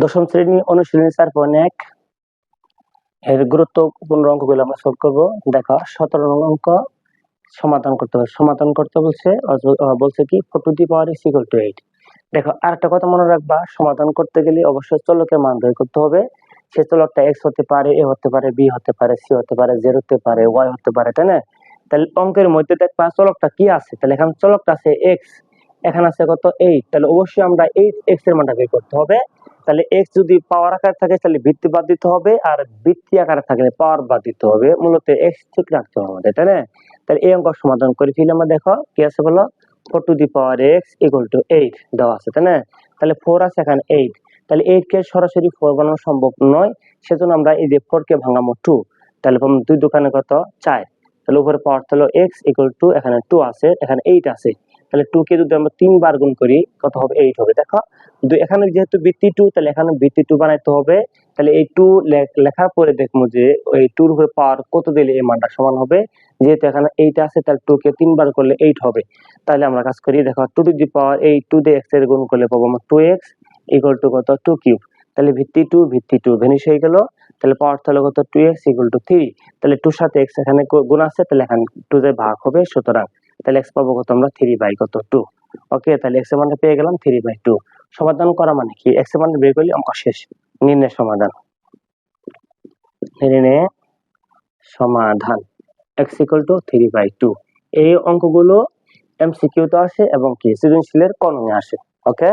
দশম শ্রেণী অনুশীলনী 4.1 এর গুরুত্বপূর্ণ অঙ্কগুলো আমরা সলভ করব। দেখো 17 নং অঙ্ক সমাধান করতে হবে। সমাধান করতে বলছে কি 4 to the power is equal to 8। দেখো আরেকটা কথা মনে রাখবা, সমাধান করতে গেলে অবশ্যই চলকের মান বের করতে হবে। সে চলকটা x হতে পারে, a হতে পারে, b হতে পারে, c হতে পারে, z হতে পারে, y হতে পারে, তাই না? তাহলে অঙ্কের মধ্যে দেখবা চলকটা কি আছে। তাহলে এখানে চলকটা আছে x, এখানে আছে কত 8। তাহলে অবশ্যই আমরা 8x এর মানটা বের করতে হবে। তাহলে x যদি পাওয়ার আকারে থাকে তাহলে ভিত্তি বাদ দিতে হবে, আর ভিত্তি আকারে থাকলে পাওয়ার বাদ দিতে হবে। মূলত x ঠিক রাখতে হবে আমাদের, তাই না? তাহলে এই অঙ্ক সমাধান করে ফেলে আমরা দেখো কি আছে বলো, 4 to the power x equal to 8 দেওয়া আছে, তাই না? তাহলে 4 আছে এখানে 8, তাহলে 8 কে সরাসরি 4 বানানো সম্ভব নয়, সেজন্য আমরা এই যে 4 কে ভাঙাবো 2। তাহলে দুই দোকানে কত 4, তাহলে উপরে পাওয়ার হলো x ইকুয়াল টু এখানে 2 আছে, এখানে 8 আছে। তাহলে 2 কে যদি আমরা 3 বার গুণ করি কত হবে 8 হবে। দেখো এখানে যেহেতু ভিত্তি 2, তাহলে এখানে ভিত্তি 2 বানাইতে হবে। তাহলে এই 2 লেখার পরে দেখবো যে ওই 2 এর উপরে পাওয়ার কত দিলে এই মানটা সমান হবে। যেহেতু এখানে 8 আছে তাহলে 2 কে 3 বার করলে 8 হবে। তাহলে আমরা কাজ করি, দেখো 2 টু দি পাওয়ার এই 2 দিয়ে x এর গুণ করলে পাবো আমরা 2x ইকুয়াল টু কত 2 কিউব। তাহলে ভিত্তি 2 ভেনিশ হয়ে গেল। তাহলে পাওয়ার হলো কত 2x ইকুয়াল টু 3। তাহলে 2 সাথে x এখানে গুণ আছে, তাহলে এখানে 2 দিয়ে ভাগ হবে, সুতরাং তাহলে x পাবো কত আমরা 3/2। ওকে, তাহলে x এর মানটা পেয়ে গেলাম 3/2। সমাধান করা মানে কি, x এর মান বের করলে অঙ্ক শেষ। নির্ণয় সমাধান, নির্ণয় সমাধান x ইকুয়াল টু 3/2। এই অঙ্কগুলো এমসিকিউ তে আসে এবং কি সৃজনশীলের কলমে আসে। ওকে।